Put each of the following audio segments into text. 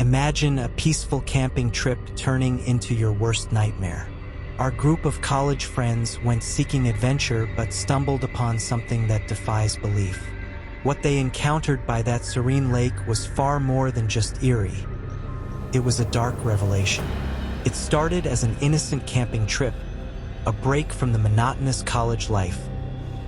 Imagine a peaceful camping trip turning into your worst nightmare. Our group of college friends went seeking adventure but stumbled upon something that defies belief. What they encountered by that serene lake was far more than just eerie. It was a dark revelation. It started as an innocent camping trip, a break from the monotonous college life,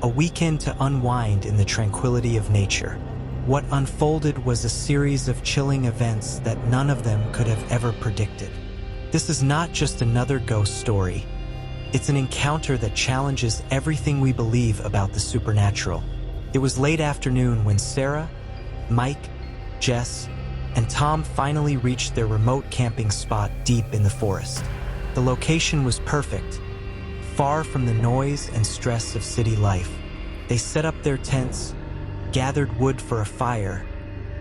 a weekend to unwind in the tranquility of nature. What unfolded was a series of chilling events that none of them could have ever predicted. This is not just another ghost story. It's an encounter that challenges everything we believe about the supernatural. It was late afternoon when Sarah, Mike, Jess, and Tom finally reached their remote camping spot deep in the forest. The location was perfect, far from the noise and stress of city life. They set up their tents, gathered wood for a fire,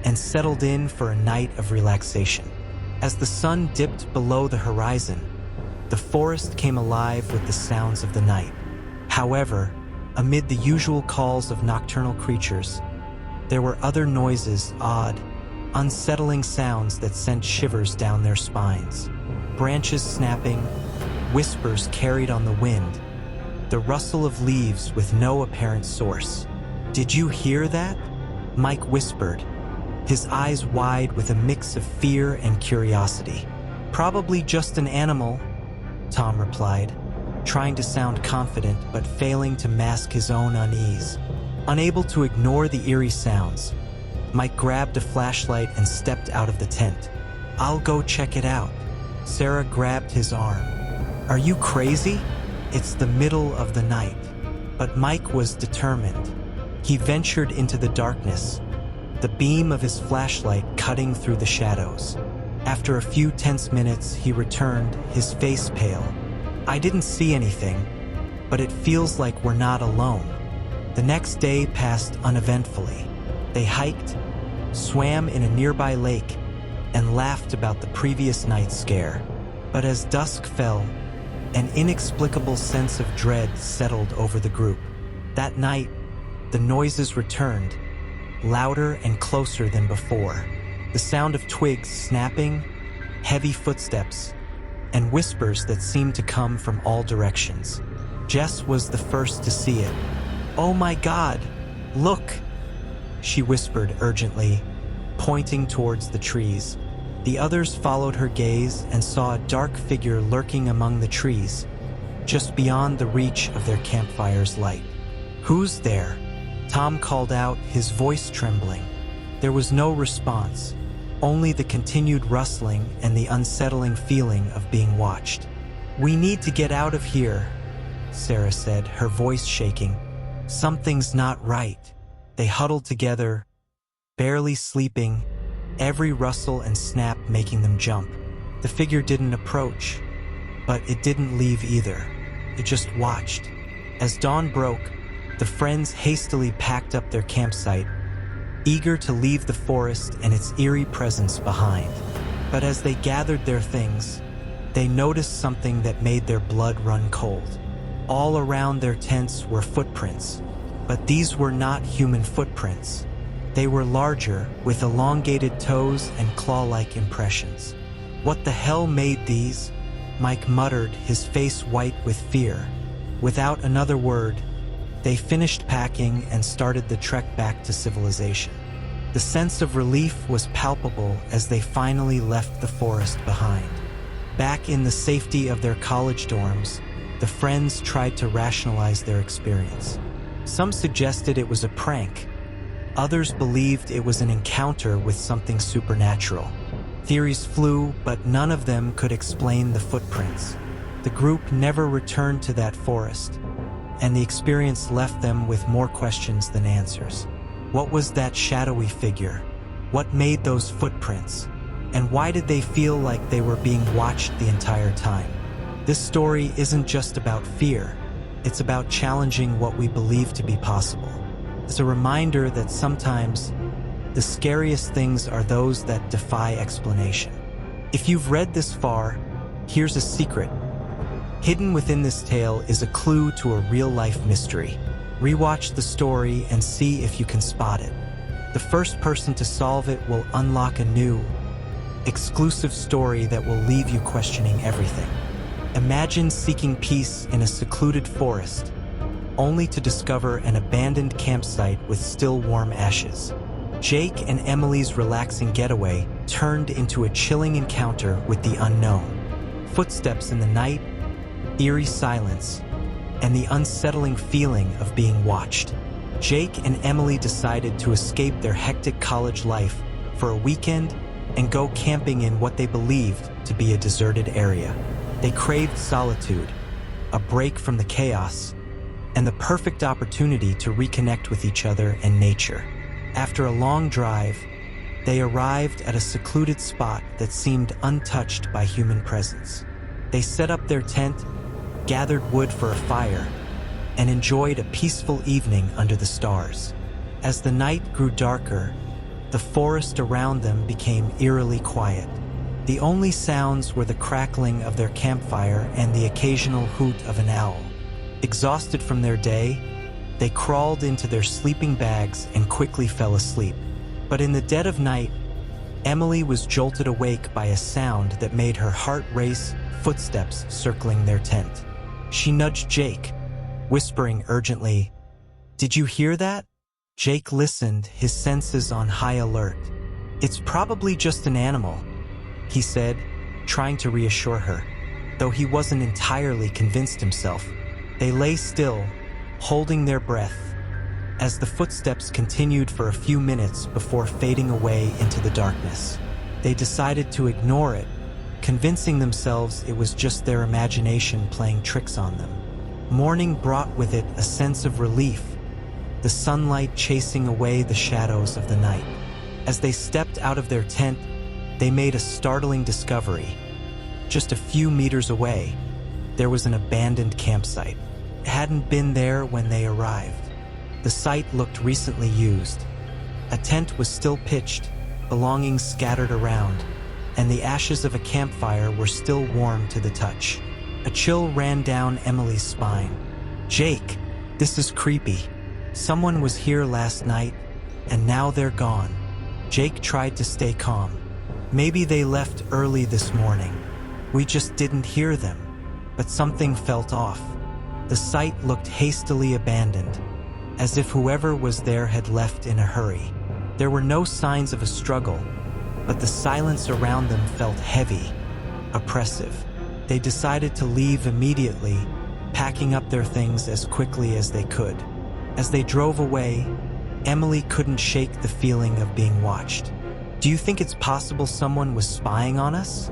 and settled in for a night of relaxation. As the sun dipped below the horizon, the forest came alive with the sounds of the night. However, amid the usual calls of nocturnal creatures, there were other noises, odd, unsettling sounds that sent shivers down their spines. Branches snapping, whispers carried on the wind, the rustle of leaves with no apparent source. "Did you hear that?" Mike whispered, his eyes wide with a mix of fear and curiosity. "Probably just an animal," Tom replied, trying to sound confident but failing to mask his own unease. Unable to ignore the eerie sounds, Mike grabbed a flashlight and stepped out of the tent. "I'll go check it out." Sarah grabbed his arm. "Are you crazy? It's the middle of the night." But Mike was determined. He ventured into the darkness, the beam of his flashlight cutting through the shadows. After a few tense minutes, he returned, his face pale. "I didn't see anything, but it feels like we're not alone." The next day passed uneventfully. They hiked, swam in a nearby lake, and laughed about the previous night's scare. But as dusk fell, an inexplicable sense of dread settled over the group. That night, the noises returned, louder and closer than before. The sound of twigs snapping, heavy footsteps, and whispers that seemed to come from all directions. Jess was the first to see it. "Oh my God, look!" she whispered urgently, pointing towards the trees. The others followed her gaze and saw a dark figure lurking among the trees, just beyond the reach of their campfire's light. "Who's there?" Tom called out, his voice trembling. There was no response, only the continued rustling and the unsettling feeling of being watched. "We need to get out of here," Sarah said, her voice shaking. "Something's not right." They huddled together, barely sleeping, every rustle and snap making them jump. The figure didn't approach, but it didn't leave either. It just watched. As dawn broke, the friends hastily packed up their campsite, eager to leave the forest and its eerie presence behind. But as they gathered their things, they noticed something that made their blood run cold. All around their tents were footprints, but these were not human footprints. They were larger, with elongated toes and claw-like impressions. "What the hell made these?" Mike muttered, his face white with fear. Without another word, they finished packing and started the trek back to civilization. The sense of relief was palpable as they finally left the forest behind. Back in the safety of their college dorms, the friends tried to rationalize their experience. Some suggested it was a prank. Others believed it was an encounter with something supernatural. Theories flew, but none of them could explain the footprints. The group never returned to that forest, and the experience left them with more questions than answers. What was that shadowy figure? What made those footprints? And why did they feel like they were being watched the entire time? This story isn't just about fear. It's about challenging what we believe to be possible. It's a reminder that sometimes the scariest things are those that defy explanation. If you've read this far, here's a secret. Hidden within this tale is a clue to a real-life mystery. Rewatch the story and see if you can spot it. The first person to solve it will unlock a new, exclusive story that will leave you questioning everything. Imagine seeking peace in a secluded forest, only to discover an abandoned campsite with still warm ashes. Jake and Emily's relaxing getaway turned into a chilling encounter with the unknown. Footsteps in the night, eerie silence, and the unsettling feeling of being watched. Jake and Emily decided to escape their hectic college life for a weekend and go camping in what they believed to be a deserted area. They craved solitude, a break from the chaos, and the perfect opportunity to reconnect with each other and nature. After a long drive, they arrived at a secluded spot that seemed untouched by human presence. They set up their tent, gathered wood for a fire, and enjoyed a peaceful evening under the stars. As the night grew darker, the forest around them became eerily quiet. The only sounds were the crackling of their campfire and the occasional hoot of an owl. Exhausted from their day, they crawled into their sleeping bags and quickly fell asleep. But in the dead of night, Emily was jolted awake by a sound that made her heart race, footsteps circling their tent. She nudged Jake, whispering urgently, "Did you hear that?" Jake listened, his senses on high alert. "It's probably just an animal," he said, trying to reassure her, though he wasn't entirely convinced himself. They lay still, holding their breath, as the footsteps continued for a few minutes before fading away into the darkness. They decided to ignore it, convincing themselves it was just their imagination playing tricks on them. Morning brought with it a sense of relief, the sunlight chasing away the shadows of the night. As they stepped out of their tent, they made a startling discovery. Just a few meters away, there was an abandoned campsite. It hadn't been there when they arrived. The site looked recently used. A tent was still pitched, belongings scattered around, and the ashes of a campfire were still warm to the touch. A chill ran down Emily's spine. "Jake, this is creepy. Someone was here last night, and now they're gone." Jake tried to stay calm. "Maybe they left early this morning. We just didn't hear them." But something felt off. The site looked hastily abandoned, as if whoever was there had left in a hurry. There were no signs of a struggle, but the silence around them felt heavy, oppressive. They decided to leave immediately, packing up their things as quickly as they could. As they drove away, Emily couldn't shake the feeling of being watched. "Do you think it's possible someone was spying on us?"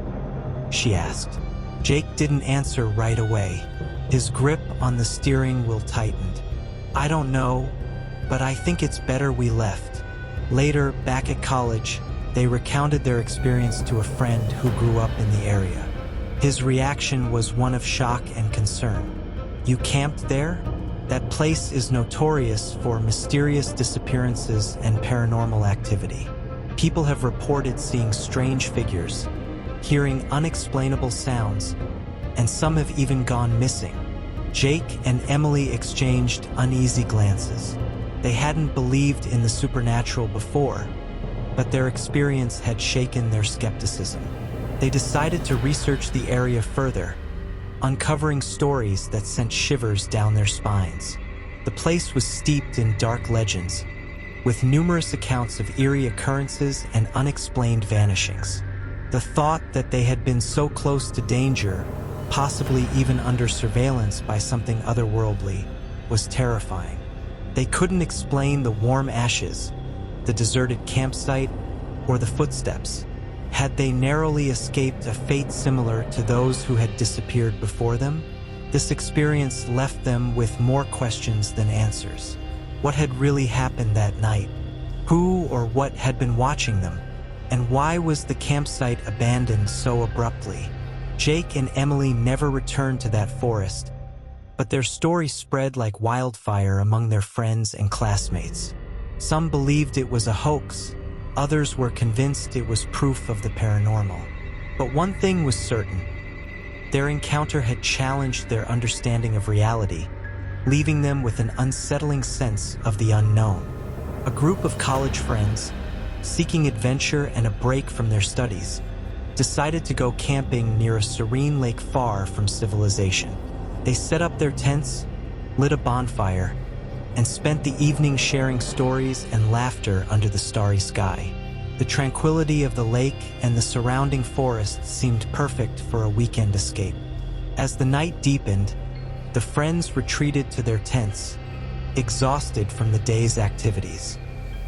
she asked. Jake didn't answer right away. His grip on the steering wheel tightened. "I don't know, but I think it's better we left." Later, back at college, they recounted their experience to a friend who grew up in the area. His reaction was one of shock and concern. "You camped there? That place is notorious for mysterious disappearances and paranormal activity. People have reported seeing strange figures, hearing unexplainable sounds, and some have even gone missing." Jake and Emily exchanged uneasy glances. They hadn't believed in the supernatural before, but their experience had shaken their skepticism. They decided to research the area further, uncovering stories that sent shivers down their spines. The place was steeped in dark legends, with numerous accounts of eerie occurrences and unexplained vanishings. The thought that they had been so close to danger, possibly even under surveillance by something otherworldly, was terrifying. They couldn't explain the warm ashes, the deserted campsite, or the footsteps. Had they narrowly escaped a fate similar to those who had disappeared before them? This experience left them with more questions than answers. What had really happened that night? Who or what had been watching them? And why was the campsite abandoned so abruptly? Jake and Emily never returned to that forest, but their story spread like wildfire among their friends and classmates. Some believed it was a hoax, others were convinced it was proof of the paranormal. But one thing was certain: their encounter had challenged their understanding of reality, leaving them with an unsettling sense of the unknown. A group of college friends, seeking adventure and a break from their studies, decided to go camping near a serene lake far from civilization. They set up their tents, lit a bonfire, and spent the evening sharing stories and laughter under the starry sky. The tranquility of the lake and the surrounding forest seemed perfect for a weekend escape. As the night deepened, the friends retreated to their tents, exhausted from the day's activities.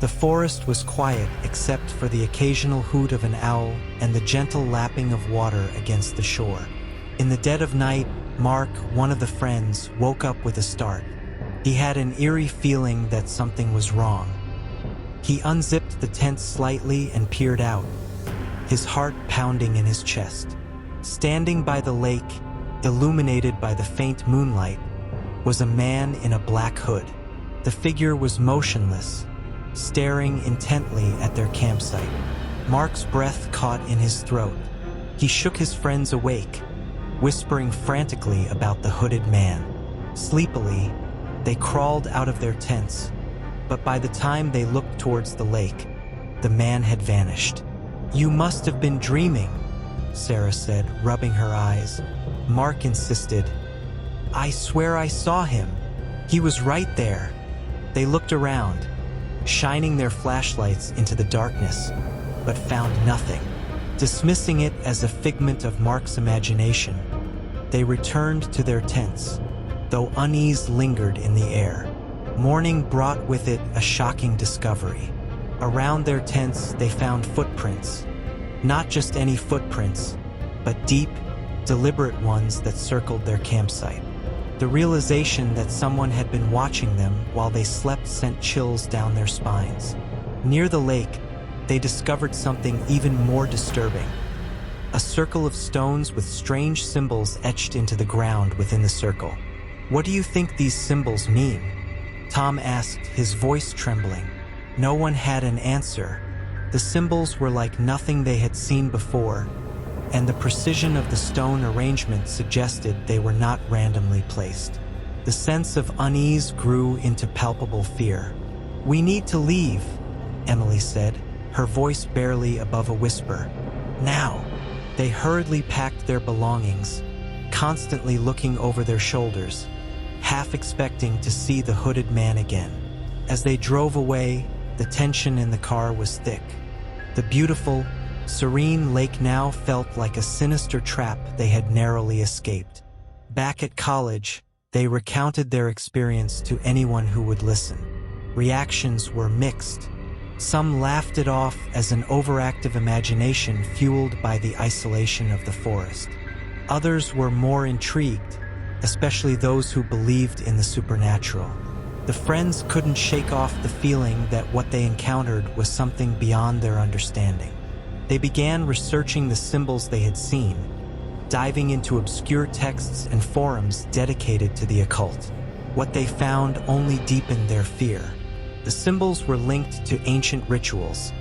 The forest was quiet except for the occasional hoot of an owl and the gentle lapping of water against the shore. In the dead of night, Mark, one of the friends, woke up with a start. He had an eerie feeling that something was wrong. He unzipped the tent slightly and peered out, his heart pounding in his chest. Standing by the lake, illuminated by the faint moonlight, was a man in a black hood. The figure was motionless, staring intently at their campsite. Mark's breath caught in his throat. He shook his friends awake, whispering frantically about the hooded man. Sleepily, they crawled out of their tents, but by the time they looked towards the lake, the man had vanished. "You must have been dreaming," Sarah said, rubbing her eyes. Mark insisted, "I swear I saw him. He was right there." They looked around, shining their flashlights into the darkness, but found nothing. Dismissing it as a figment of Mark's imagination, they returned to their tents, though unease lingered in the air. Morning brought with it a shocking discovery. Around their tents, they found footprints. Not just any footprints, but deep, deliberate ones that circled their campsite. The realization that someone had been watching them while they slept sent chills down their spines. Near the lake, they discovered something even more disturbing. A circle of stones with strange symbols etched into the ground within the circle. "What do you think these symbols mean?" Tom asked, his voice trembling. No one had an answer. The symbols were like nothing they had seen before, and the precision of the stone arrangement suggested they were not randomly placed. The sense of unease grew into palpable fear. "We need to leave," Emily said, her voice barely above a whisper. "Now." They hurriedly packed their belongings, constantly looking over their shoulders, half expecting to see the hooded man again. As they drove away, the tension in the car was thick. The beautiful, serene lake now felt like a sinister trap they had narrowly escaped. Back at college, they recounted their experience to anyone who would listen. Reactions were mixed. Some laughed it off as an overactive imagination fueled by the isolation of the forest. Others were more intrigued, especially those who believed in the supernatural. The friends couldn't shake off the feeling that what they encountered was something beyond their understanding. They began researching the symbols they had seen, diving into obscure texts and forums dedicated to the occult. What they found only deepened their fear. The symbols were linked to ancient rituals,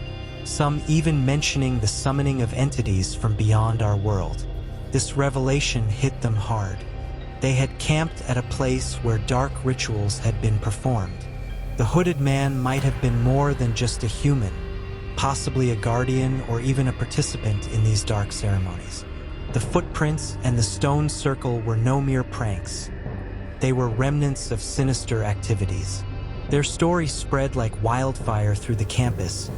some even mentioning the summoning of entities from beyond our world. This revelation hit them hard. They had camped at a place where dark rituals had been performed. The hooded man might have been more than just a human, possibly a guardian or even a participant in these dark ceremonies. The footprints and the stone circle were no mere pranks. They were remnants of sinister activities. Their story spread like wildfire through the campus,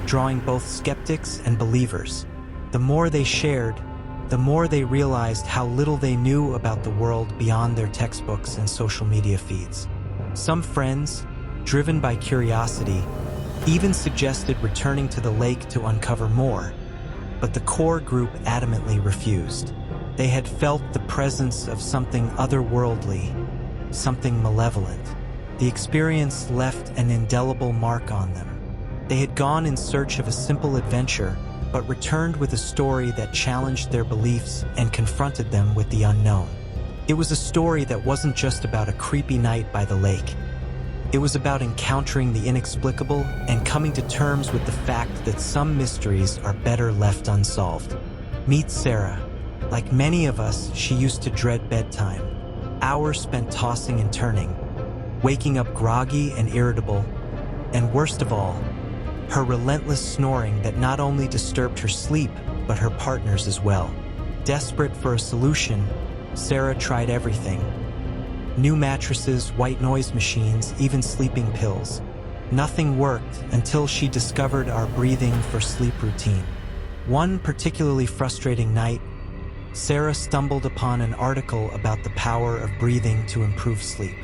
drawing both skeptics and believers. The more they shared, the more they realized how little they knew about the world beyond their textbooks and social media feeds. Some friends, driven by curiosity, even suggested returning to the lake to uncover more, but the core group adamantly refused. They had felt the presence of something otherworldly, something malevolent. The experience left an indelible mark on them. They had gone in search of a simple adventure, but returned with a story that challenged their beliefs and confronted them with the unknown. It was a story that wasn't just about a creepy night by the lake. It was about encountering the inexplicable and coming to terms with the fact that some mysteries are better left unsolved. Meet Sarah. Like many of us, she used to dread bedtime. Hours spent tossing and turning, waking up groggy and irritable, and worst of all, her relentless snoring that not only disturbed her sleep, but her partners as well. Desperate for a solution, Sarah tried everything. New mattresses, white noise machines, even sleeping pills. Nothing worked until she discovered our breathing for sleep routine. One particularly frustrating night, Sarah stumbled upon an article about the power of breathing to improve sleep.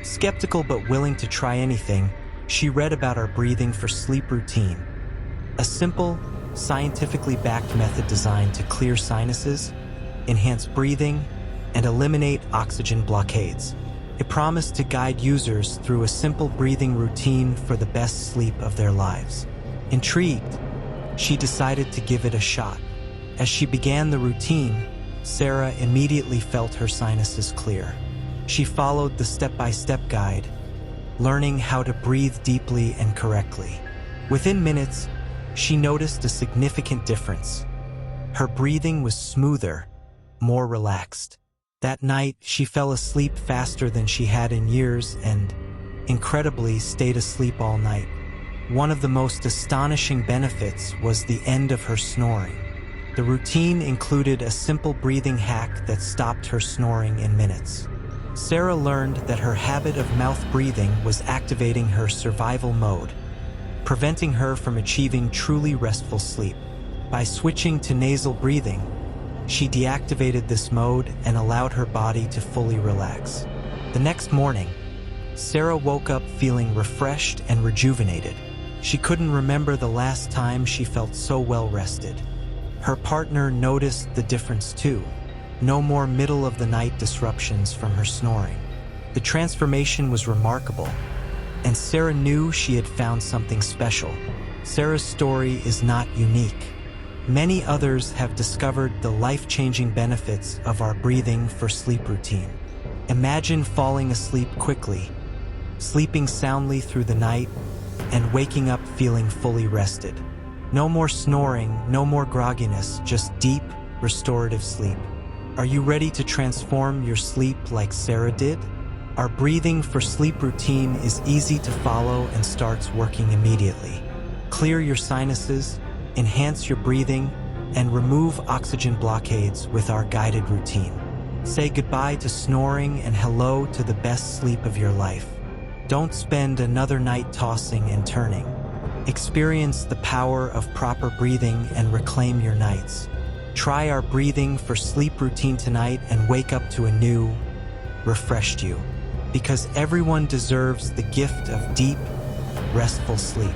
Skeptical but willing to try anything, she read about our breathing for sleep routine. A simple, scientifically backed method designed to clear sinuses, enhance breathing, and eliminate oxygen blockades. It promised to guide users through a simple breathing routine for the best sleep of their lives. Intrigued, she decided to give it a shot. As she began the routine, Sarah immediately felt her sinuses clear. She followed the step-by-step guide, learning how to breathe deeply and correctly. Within minutes, she noticed a significant difference. Her breathing was smoother, more relaxed. That night, she fell asleep faster than she had in years and, incredibly, stayed asleep all night. One of the most astonishing benefits was the end of her snoring. The routine included a simple breathing hack that stopped her snoring in minutes. Sarah learned that her habit of mouth breathing was activating her survival mode, preventing her from achieving truly restful sleep. By switching to nasal breathing, she deactivated this mode and allowed her body to fully relax. The next morning, Sarah woke up feeling refreshed and rejuvenated. She couldn't remember the last time she felt so well rested. Her partner noticed the difference too. No more middle-of-the-night disruptions from her snoring. The transformation was remarkable, and Sarah knew she had found something special. Sarah's story is not unique. Many others have discovered the life-changing benefits of our breathing for sleep routine. Imagine falling asleep quickly, sleeping soundly through the night, and waking up feeling fully rested. No more snoring, no more grogginess, just deep, restorative sleep. Are you ready to transform your sleep like Sarah did? Our breathing for sleep routine is easy to follow and starts working immediately. Clear your sinuses, enhance your breathing, and remove oxygen blockades with our guided routine. Say goodbye to snoring and hello to the best sleep of your life. Don't spend another night tossing and turning. Experience the power of proper breathing and reclaim your nights. Try our breathing for sleep routine tonight and wake up to a new, refreshed you. Because everyone deserves the gift of deep, restful sleep.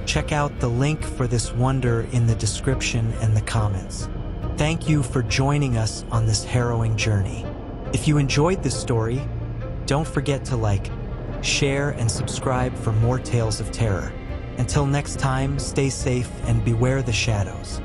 Check out the link for this wonder in the description and the comments. Thank you for joining us on this harrowing journey. If you enjoyed this story, don't forget to like, share, and subscribe for more tales of terror. Until next time, stay safe and beware the shadows.